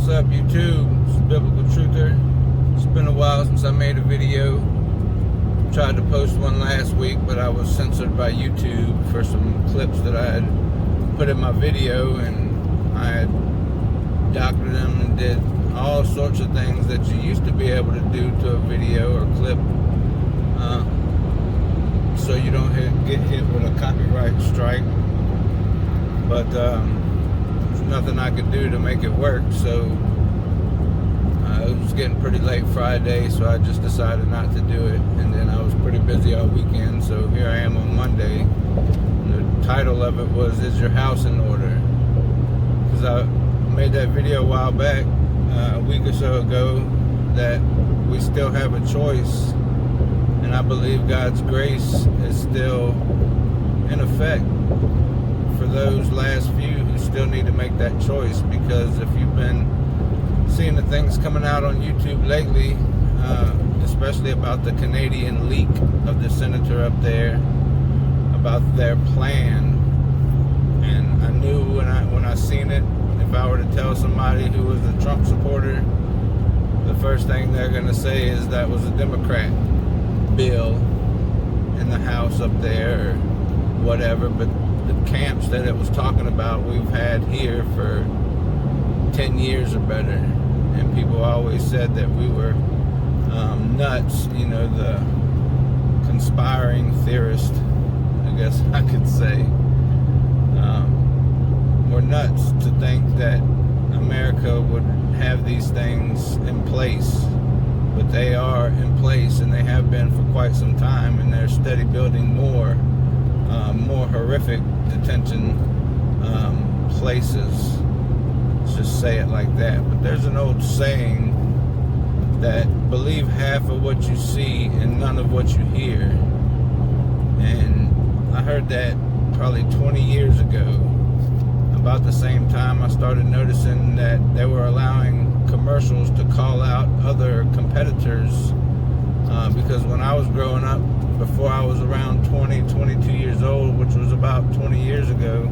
What's up, YouTube? It's Biblical Truther. It's been a while since I made a video. Tried to post one last week, but I was censored by YouTube for some clips that I had put in my video, and I had doctored them and did all sorts of things that you used to be able to do to a video or clip, so you don't get hit with a copyright strike. But there's nothing I could do to make it work, so it was getting pretty late Friday, so I just decided not to do it. And then I was pretty busy all weekend, so here I am on Monday. And the title of it was, "Is Your House in Order?" Because I made that video a while back, a week or so ago, that we still have a choice, and I believe God's grace is still in effect for those last few who still need to make that choice. Because if you've been seeing the things coming out on YouTube lately, especially about the Canadian leak of the senator up there, about their plan, and I knew when I seen it, if I were to tell somebody who was a Trump supporter, the first thing they're going to say is that was a Democrat bill in the House up there or whatever. But the camps that it was talking about, we've had here for 10 years or better, and people always said that we were nuts, the conspiring theorist, I guess I could say. We're nuts to think that America would have these things in place, but they are in place, and they have been for quite some time, and they're steady building more horrific detention places. Let's just say it like that. But there's an old saying that believe half of what you see and none of what you hear. And I heard that probably 20 years ago. About the same time I started noticing that they were allowing commercials to call out other competitors, because when I was growing up, before I was around 22 years old, which was about 20 years ago,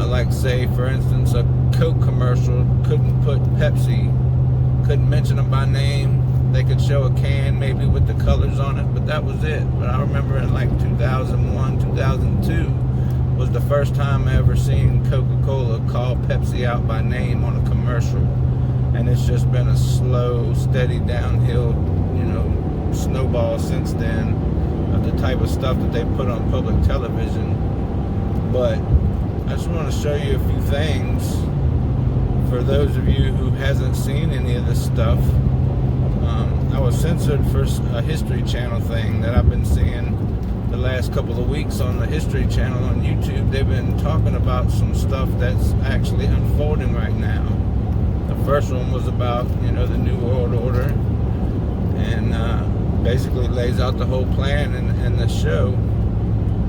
like say for instance a Coke commercial couldn't put Pepsi, couldn't mention them by name. They could show a can maybe with the colors on it, but that was it. But I remember in like 2001, 2002 was the first time I ever seen Coca-Cola call Pepsi out by name on a commercial. And it's just been a slow, steady downhill, snowball since then of the type of stuff that they put on public television. But I just want to show you a few things for those of you who hasn't seen any of this stuff. I was censored for a History Channel thing that I've been seeing the last couple of weeks on the History Channel on YouTube. They've been talking about some stuff that's actually unfolding right now. The first one was about, the New World Order, and basically lays out the whole plan in the show,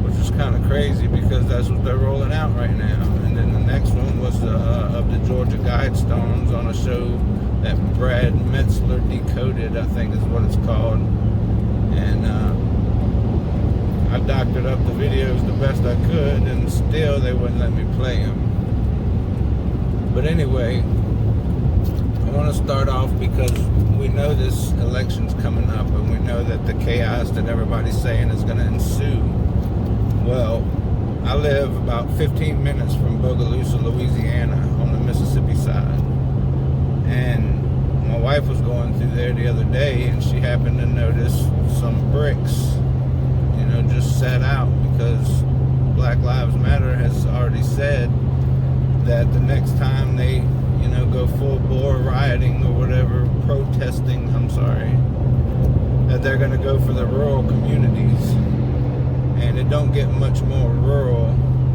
which is kind of crazy because that's what they're rolling out right now. And then the next one was of the Georgia Guidestones on a show that Brad Metzler Decoded, I think is what it's called. And I doctored up the videos the best I could, and still they wouldn't let me play them. But anyway, I want to start off because we know this election's coming up, and we know that the chaos that everybody's saying is going to ensue. Well, I live about 15 minutes from Bogalusa, Louisiana, on the Mississippi side. And my wife was going through there the other day, and she happened to notice some bricks, just sat out, because Black Lives Matter has already said that the next time they, go full bore rioting or whatever, protesting, that they're going to go for the rural communities. And it don't get much more rural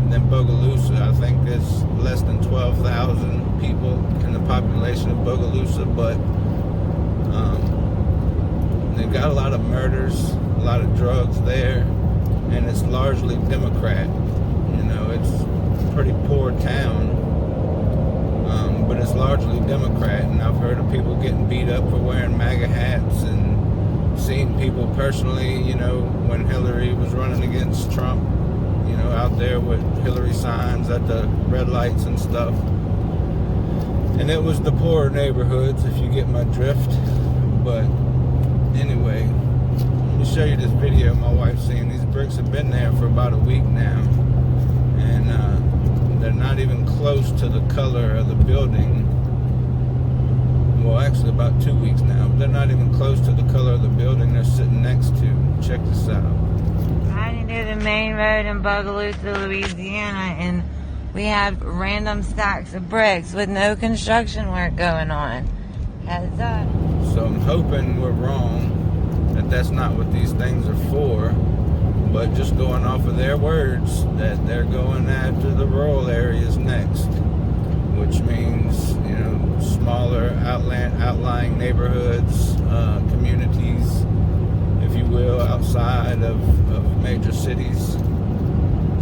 than Bogalusa. I think it's less than 12,000 people in the population of Bogalusa, but they've got a lot of murders, a lot of drugs there, and it's largely Democrat. It's a pretty poor town, but it's largely Democrat. And I've heard of people getting beat up for wearing MAGA hats, and seen people personally, when Hillary was running against Trump, out there with Hillary signs at the red lights and stuff. And it was the poorer neighborhoods, if you get my drift. But anyway, let me show you this video my wife's seen. These bricks have been there for about a week now, and they're not even close to the color of the building. Well, actually about 2 weeks now, but they're not even close to the color of the building they're sitting next to. Check this out. Riding through the main road in Bogalusa, Louisiana, and we have random stacks of bricks with no construction work going on. Heads up. So I'm hoping we're wrong, that that's not what these things are for, but just going off of their words, that they're going after the rural areas next, which means, you know, smaller outlying neighborhoods, communities, if you will, outside of major cities.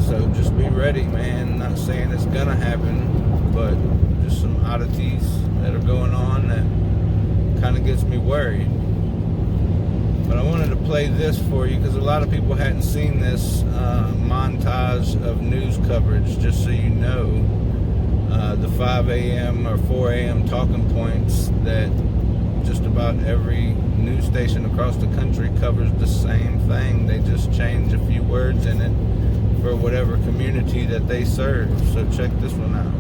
So just be ready, man. Not saying it's gonna happen, but just some oddities that are going on that kind of gets me worried. But I wanted to play this for you because a lot of people hadn't seen this montage of news coverage, just so you know. The 5 a.m. or 4 a.m. talking points that just about every news station across the country covers the same thing. They just change a few words in it for whatever community that they serve. So check this one out.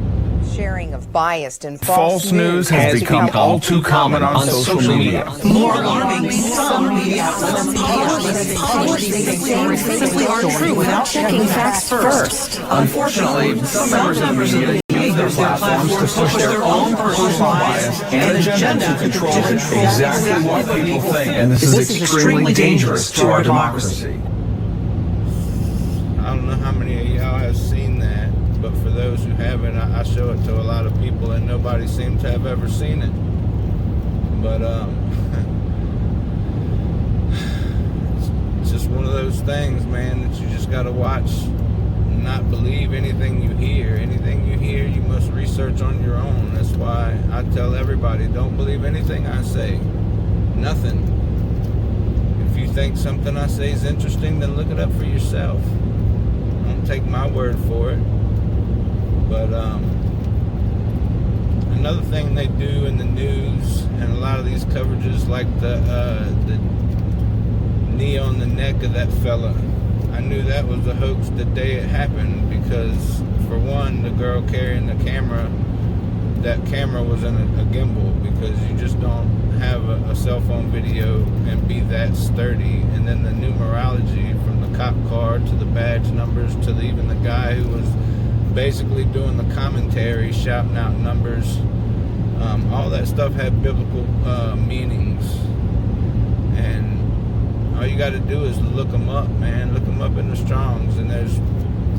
Sharing of biased and false news has become all too common on social media. More alarming, some media outlets publish things simply aren't true without checking facts first. Unfortunately, some members of the media use their platforms to push their own personal bias and agenda to control exactly what people think. And this is extremely dangerous to our democracy. I don't know how many of y'all have seen that, but for those who haven't, I show it to a lot of people, and nobody seems to have ever seen it. But it's just one of those things, man, that you just got to watch. Not believe anything you hear. Anything you hear, you must research on your own. That's why I tell everybody, don't believe anything I say. Nothing. If you think something I say is interesting, then look it up for yourself. Don't take my word for it. But another thing they do in the news and a lot of these coverages, like the knee on the neck of that fella, I knew that was a hoax the day it happened, because for one, the girl carrying the camera, that camera was in a gimbal, because you just don't have a cell phone video and be that sturdy. And then the numerology from the cop car to the badge numbers to even the guy who was basically doing the commentary, shouting out numbers, all that stuff had biblical meanings. And all you got to do is look them up, man. Look them up in the Strongs, and there's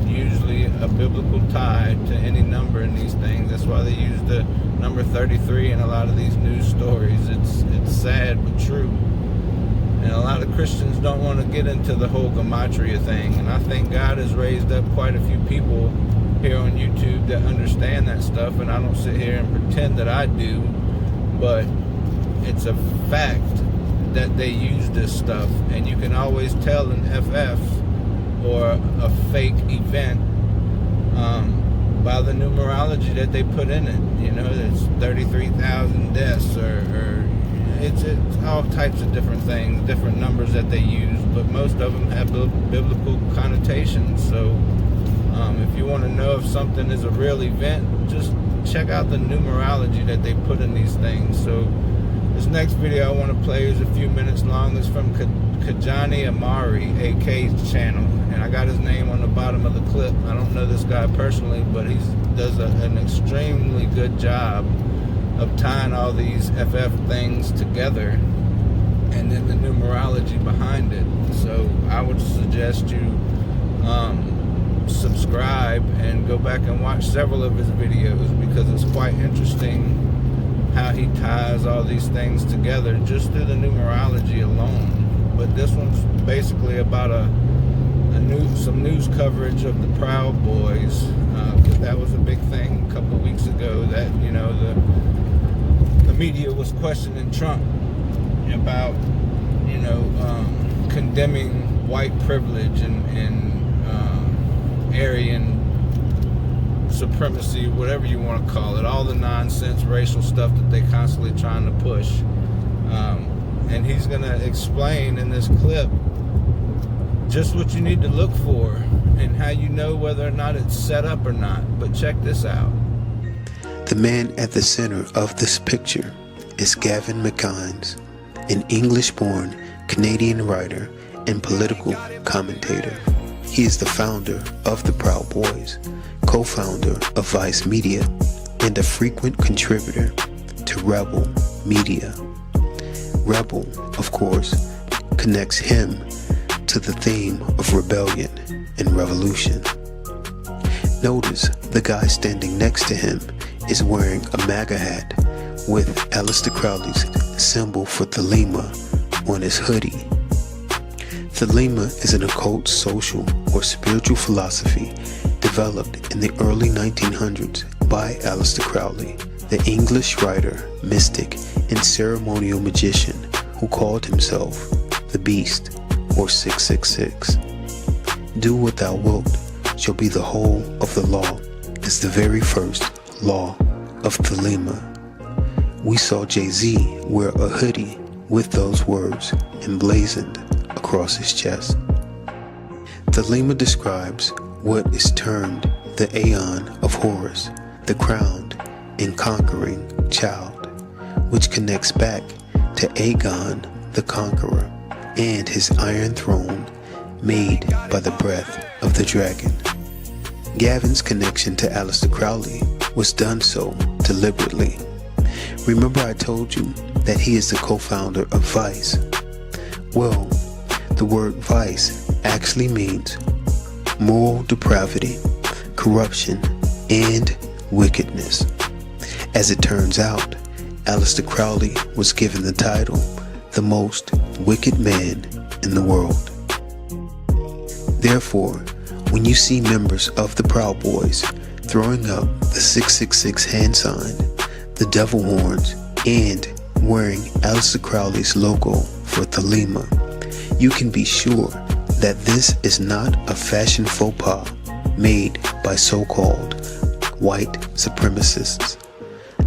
usually a biblical tie to any number in these things. That's why they use the number 33 in a lot of these news stories. It's sad but true. And a lot of Christians don't want to get into the whole gematria thing. And I think God has raised up quite a few people here on YouTube that understand that stuff. And I don't sit here and pretend that I do, but it's a fact that they use this stuff. And you can always tell an FF or a fake event by the numerology that they put in it. You know, it's 33,000 deaths, or it's all types of different things, different numbers that they use, but most of them have biblical connotations. So if you want to know if something is a real event, just check out the numerology that they put in these things. So this next video I want to play is a few minutes long. It's from Kajani Amari, AK's channel, and I got his name on the bottom of the clip. I don't know this guy personally, but he does an extremely good job of tying all these FF things together, and then the numerology behind it. So I would suggest you subscribe and go back and watch several of his videos, because it's quite interesting how he ties all these things together just through the numerology alone. But this one's basically about some news coverage of the Proud Boys, because that was a big thing a couple weeks ago, that, you know, the media was questioning Trump about, you know, condemning white privilege and Aryan supremacy, whatever you want to call it, all the nonsense racial stuff that they constantly trying to push. And he's going to explain in this clip just what you need to look for and how you know whether or not it's set up or not. But check this out. The man at the center of this picture is Gavin McInnes, an English-born Canadian writer and political commentator. He is the founder of the Proud Boys, co-founder of Vice Media, and a frequent contributor to Rebel Media. Rebel, of course, connects him to the theme of rebellion and revolution. Notice the guy standing next to him is wearing a MAGA hat with Aleister Crowley's symbol for Thelema on his hoodie. Thelema is an occult, social, or spiritual philosophy developed in the early 1900s by Aleister Crowley, the English writer, mystic, and ceremonial magician who called himself the Beast, or 666. Do what thou wilt shall be the whole of the law is the very first law of Thelema. We saw Jay-Z wear a hoodie with those words emblazoned across his chest. Thelema describes what is termed the Aeon of Horus, the crowned and conquering child, which connects back to Aegon the Conqueror and his iron throne made by the breath of the dragon. Gavin's connection to Aleister Crowley was done so deliberately. Remember I told you that he is the co-founder of Vice? Well, the word vice actually means moral depravity, corruption, and wickedness. As it turns out, Aleister Crowley was given the title, the most wicked man in the world. Therefore, when you see members of the Proud Boys throwing up the 666 hand sign, the devil horns, and wearing Aleister Crowley's logo for Thelema, you can be sure that this is not a fashion faux pas made by so-called white supremacists.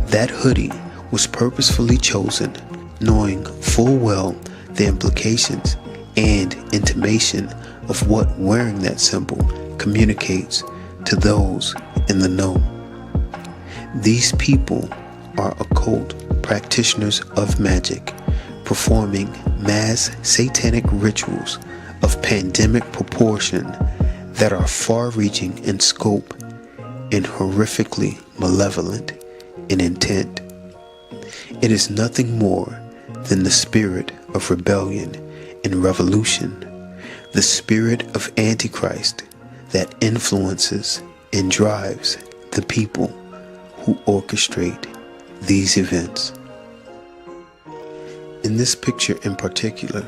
That hoodie was purposefully chosen, knowing full well the implications and intimation of what wearing that symbol communicates to those in the know. These people are occult practitioners of magic, performing mass satanic rituals of pandemic proportion that are far-reaching in scope and horrifically malevolent in intent. It is nothing more than the spirit of rebellion and revolution, the spirit of Antichrist that influences and drives the people who orchestrate these events. In this picture in particular,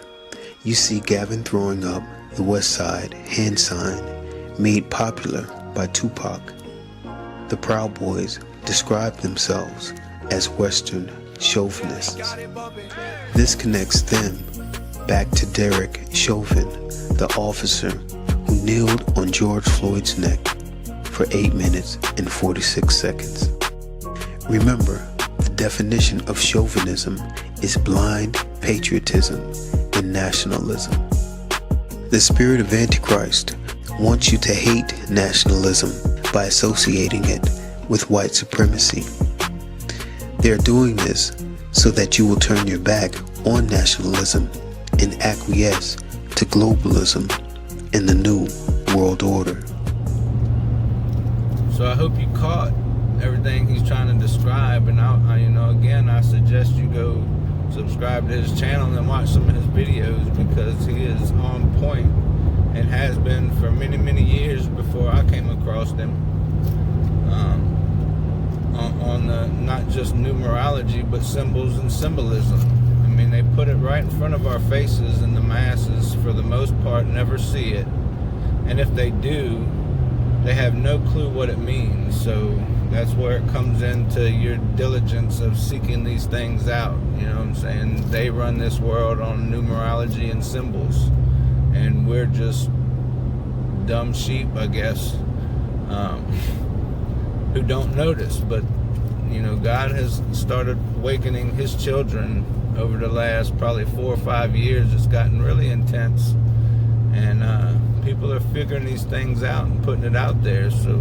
you see Gavin throwing up the West Side hand sign made popular by Tupac. The Proud Boys describe themselves as Western chauvinists. This connects them back to Derek Chauvin, the officer who kneeled on George Floyd's neck for 8 minutes and 46 seconds. Remember, the definition of chauvinism is blind patriotism and nationalism. The spirit of Antichrist wants you to hate nationalism by associating it with white supremacy. They're doing this so that you will turn your back on nationalism and acquiesce to globalism and the new world order. So I hope you caught everything he's trying to describe, and I suggest you go subscribe to his channel and watch some of his videos, because he is on point and has been for many, many years before I came across him, on the, not just numerology, but symbols and symbolism. I mean, they put it right in front of our faces, and the masses, for the most part, never see it. And if they do, they have no clue what it means. So that's where it comes into your diligence of seeking these things out. You know what I'm saying? They run this world on numerology and symbols, and we're just dumb sheep, I guess. who don't notice. But you know, God has started awakening his children over the last probably 4 or 5 years. It's gotten really intense, and people are figuring these things out and putting it out there. So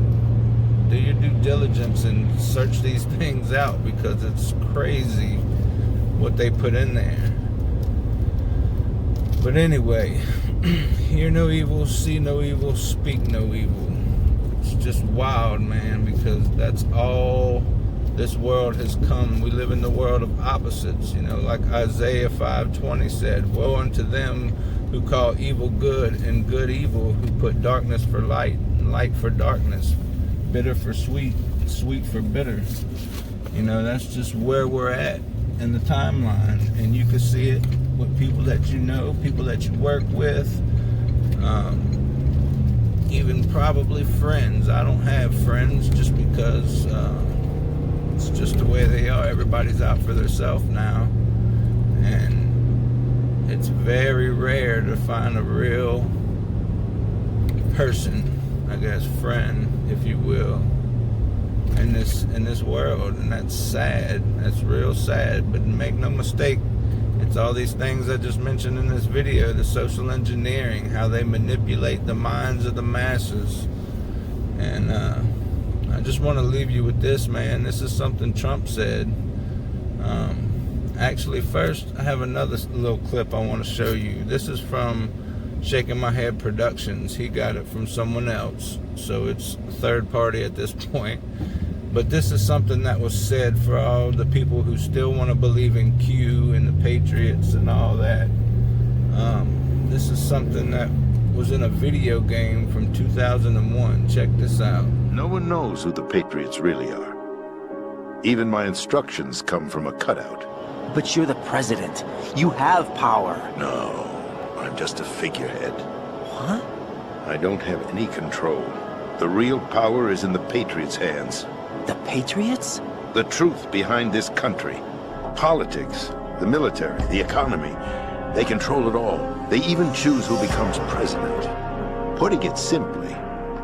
do your due diligence and search these things out, because it's crazy what they put in there. But anyway, hear no evil, see no evil, speak no evil. It's just wild, man, because that's all this world has come. We live in the world of opposites, you know, like Isaiah 5:20 said, woe unto them who call evil good and good evil, who put darkness for light and light for darkness, bitter for sweet, sweet for bitter. You know, that's just where we're at in the timeline, and you can see it with people that you know, people that you work with, even probably friends. I don't have friends just because it's just the way they are. Everybody's out for themselves now, and it's very rare to find a real person, I guess, friend, if you will, in this world. And that's sad. That's real sad. But make no mistake, it's all these things I just mentioned in this video, the social engineering, how they manipulate the minds of the masses. And I just want to leave you with this, man. This is something Trump said. Actually, first, I have another little clip I want to show you. This is from Shaking My Head Productions. He got it from someone else, so it's third party at this point. But this is something that was said for all the people who still want to believe in Q and the Patriots and all that. This is something that was in a video game from 2001. Check this out. No one knows who the Patriots really are. Even my instructions come from a cutout. But you're the president. You have power. No, I'm just a figurehead. What? I don't have any control. The real power is in the Patriots' hands. The Patriots? The truth behind this country. Politics, the military, the economy. They control it all. They even choose who becomes president. Putting it simply,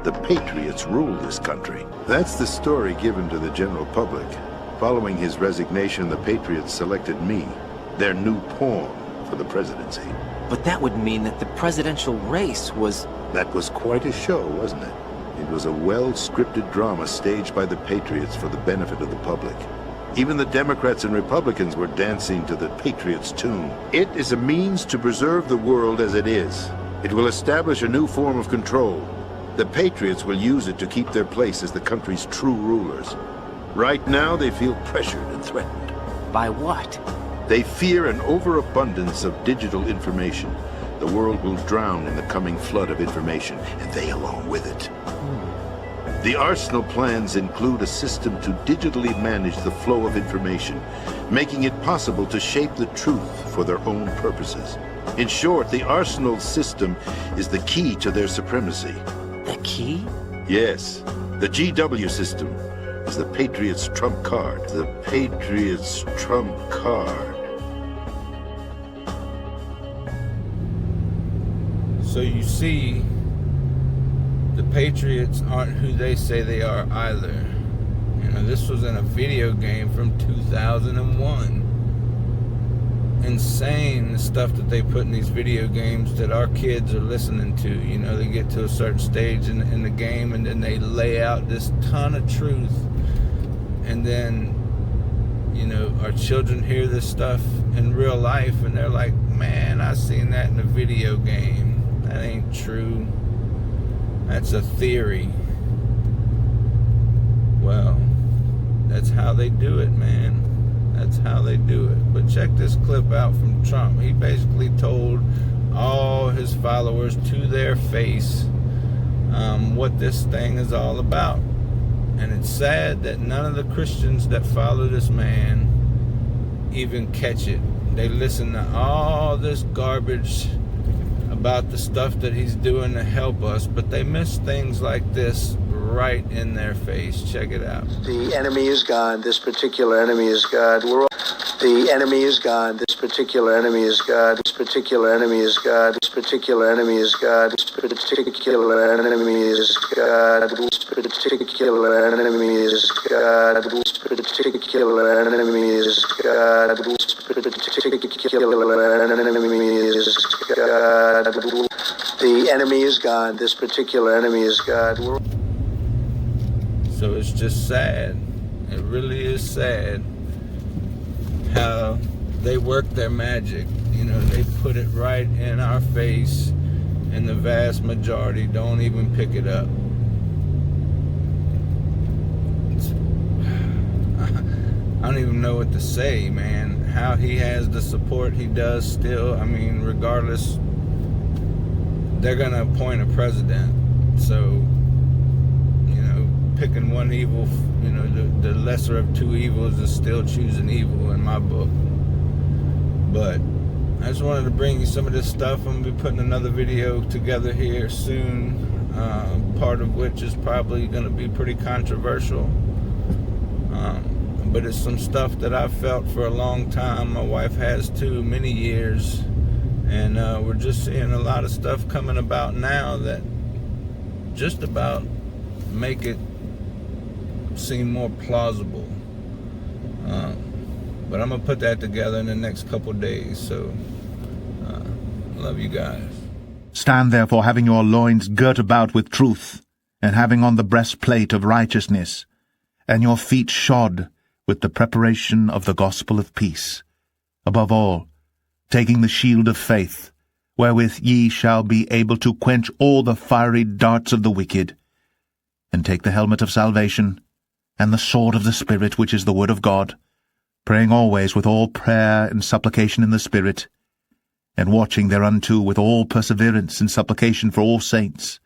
the Patriots rule this country. That's the story given to the general public. Following his resignation, the Patriots selected me, their new pawn for the presidency. But that would mean that the presidential race was... That was quite a show, wasn't it? It was a well-scripted drama staged by the Patriots for the benefit of the public. Even the Democrats and Republicans were dancing to the Patriots' tune. It is a means to preserve the world as it is. It will establish a new form of control. The Patriots will use it to keep their place as the country's true rulers. Right now, they feel pressured and threatened. By what? They fear an overabundance of digital information. The world will drown in the coming flood of information, and they along with it. The arsenal plans include a system to digitally manage the flow of information, making it possible to shape the truth for their own purposes. In short, the arsenal system is the key to their supremacy. The key? Yes, the GW system is the Patriots' trump card. The Patriots' trump card. So you see, the Patriots aren't who they say they are either. You know, this was in a video game from 2001. Insane, the stuff that they put in these video games that our kids are listening to. You know, they get to a certain stage in the game, and then they lay out this ton of truth. And then, you know, our children hear this stuff in real life, and they're like, man, I seen that in a video game. That ain't true. That's a theory. Well, that's how they do it, man. That's how they do it. But check this clip out from Trump. He basically told all his followers to their face what this thing is all about. And it's sad that none of the Christians that follow this man even catch it. They listen to all this garbage about the stuff that he's doing to help us, but they miss things like this right in their face. Check it out. The enemy is gone. This particular enemy is God. The enemy is gone. This particular enemy is God. This particular enemy is God. This particular enemy is God. This particular enemy is God. This particular enemies, God, whose particular enemies, God, whose particular enemies, God, the enemy is God, this particular enemy is God. So it's just sad. It really is sad how they work their magic. You know, they put it right in our face, and the vast majority don't even pick it up. I don't even know what to say, man. How he has the support he does still. I mean, regardless, they're gonna appoint a president. So, you know, picking one evil, you know, the lesser of two evils is still choosing evil in my book. But I just wanted to bring you some of this stuff. I'm gonna be putting another video together here soon, part of which is probably gonna be pretty controversial. But it's some stuff that I've felt for a long time. My wife has too, many years. And we're just seeing a lot of stuff coming about now that just about make it seem more plausible. But I'm going to put that together in the next couple days. So, love you guys. Stand therefore, having your loins girt about with truth, and having on the breastplate of righteousness, and your feet shod with the preparation of the gospel of peace. Above all, taking the shield of faith, wherewith ye shall be able to quench all the fiery darts of the wicked, and take the helmet of salvation, and the sword of the Spirit, which is the word of God, praying always with all prayer and supplication in the Spirit, and watching thereunto with all perseverance and supplication for all saints,